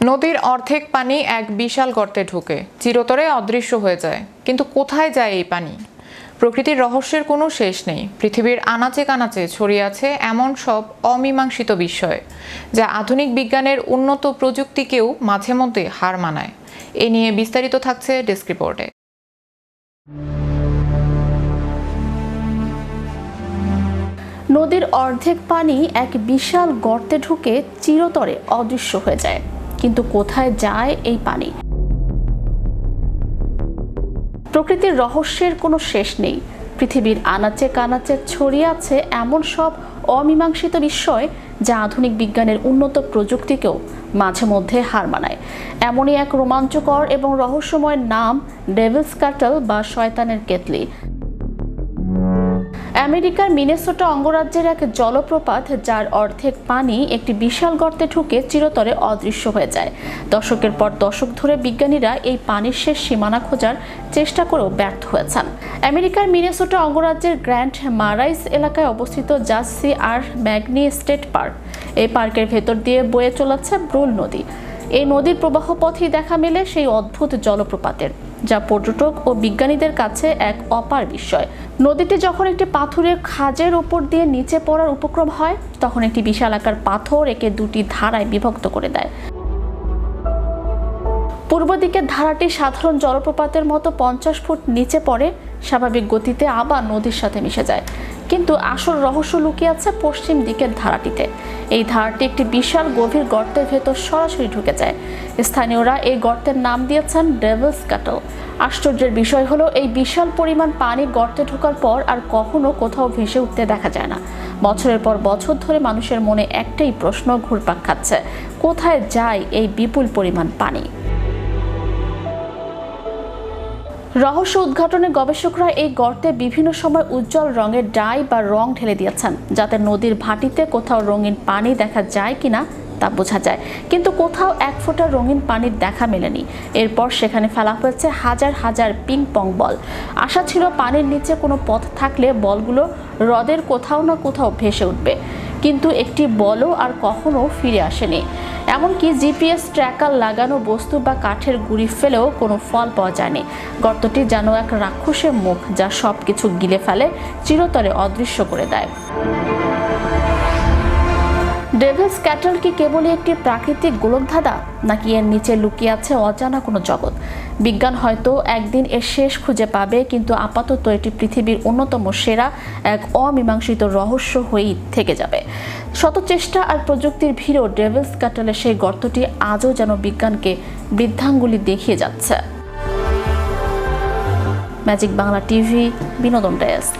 নদীর অর্ধেক পানি এক বিশাল গর্তে ঢোকে, চিরতরে অদৃশ্য হয়ে যায়। কিন্তু কোথায় যায় এই পানি? প্রকৃতির রহস্যের কোনো শেষ নেই। পৃথিবীর আনাচে কানাচে ছড়িয়ে আছে এমন সব অমীমাংসিত বিষয়, যা আধুনিক বিজ্ঞানের উন্নত প্রযুক্তিকেও মাঝে মধ্যে হার মানায়। এ নিয়ে বিস্তারিত থাকছে ডেস্ক রিপোর্টে। নদীর অর্ধেক পানি এক বিশাল গর্তে ঢুকে চিরতরে অদৃশ্য হয়ে যায়। কিন্তু কোথায় যায় এই পানি? প্রকৃতির রহস্যের কোনো শেষ নেই। পৃথিবীর আনাচে কানাচে ছড়িয়ে আছে এমন সব অমীমাংসিত বিষয়, যা আধুনিক বিজ্ঞানের উন্নত প্রযুক্তিকেও মাঝে মধ্যে হার মানায়। এমনই এক রোমাঞ্চকর এবং রহস্যময় নাম ডেভিলস কাটল বা শয়তানের কেতলি। আমেরিকার মিনেসোটা অঙ্গরাজ্যের এক জলপ্রপাত, যার অর্ধেক পানি একটি বিশাল গর্তে ঢুকে চিরতরে অদৃশ্য হয়ে যায়। দশকের পর দশক ধরে বিজ্ঞানীরা এই পানির শেষ সীমানা খোঁজার চেষ্টা করেও ব্যর্থ হয়েছেন। আমেরিকার মিনেসোটা অঙ্গরাজ্যের গ্র্যান্ড মারাইস এলাকায় অবস্থিত জাসি আর ম্যাগনি স্টেট পার্ক। এই পার্কের ভেতর দিয়ে বয়ে চলেছে ব্রুল নদী। এই নদীর প্রবাহ পথেই দেখা মেলে সেই অদ্ভুত জলপ্রপাতের, যা পর্যটক ও বিজ্ঞানীদের কাছে এক অপার বিস্ময়। নদীটি যখন একটি পাথুরের খাঁজের উপর দিয়ে নিচে পড়ার উপক্রম হয়, তখন একটি বিশাল আকার পাথর একে দুটি ধারায় বিভক্ত করে দেয়। পূর্ব দিকের ধারাটি সাধারণ জলপ্রপাতের মতো 50 ফুট নিচে পড়ে, স্বাভাবিক গতিতে আবার নদীর সাথে মিশে যায়। কিন্তু আসল রহস্য লুকিয়ে আছে পশ্চিম দিকের ধারাটিতে। এই ধারাটি একটি বিশাল গভীর গর্তের ভেতর সরাসরি ঢুকে যায়। স্থানীয়রা এই গর্তের নাম দিয়েছেন ডেভিলস কাটল। আশ্চর্যের বিষয় হলো, এই বিশাল পরিমাণ পানি গর্তে ঢোকার পর আর কখনো কোথাও ভেসে উঠতে দেখা যায় না। বছরের পর বছর ধরে মানুষের মনে একটাই প্রশ্ন ঘুরপাক খাচ্ছে: কোথায় যায় এই বিপুল পরিমাণ পানি? রহস্য উদ্ঘাটনে গবেষকরা এই গর্তে বিভিন্ন সময় উজ্জ্বল রঙের ডাই বা রং ঢেলে দিয়েছেন, যাতে নদীর ভাটিতে কোথাও রঙিন পানি দেখা যায় কিনা তা বোঝা যায়। কিন্তু কোথাও এক ফোঁটা রঙিন পানির দেখা মেলেনি। এরপর সেখানে ফেলা হয়েছে হাজার হাজার পিং পং বল। আশা ছিল পানির নিচে কোনো পথ থাকলে বলগুলো হ্রদের কোথাও না কোথাও ভেসে উঠবে, কিন্তু একটি বলও আর কখনো ফিরে আসেনি। এমনকি জিপিএস ট্র্যাকার লাগানো বস্তু বা কাঠের গুঁড়ি ফেলেও কোনো ফল পাওয়া যায়নি। গর্তটি যেন এক রাক্ষসের মুখ, যা সব কিছু গিলে ফেলে, চিরতরে অদৃশ্য করে দেয়। ডেভিলস ক্যাটল কি কেবলই একটি প্রাকৃতিক গোলকধাঁধা, নাকি এর নিচে লুকিয়ে আছে অজানা কোনো জগৎ? বিজ্ঞান হয়তো একদিন এর শেষ খুঁজে পাবে, কিন্তু আপাতত এটি পৃথিবীর অন্যতম সেরা এক অমীমাংসিত রহস্য হয়েই থেকে যাবে। শত চেষ্টা আর প্রযুক্তির ভিড়েও ডেভিলস ক্যাটলের সেই গর্তটি আজও যেন বিজ্ঞানকে বৃদ্ধাঙ্গুলি দেখিয়ে যাচ্ছে। ম্যাজিক বাংলা টিভি, বিনোদন ডেস্ক।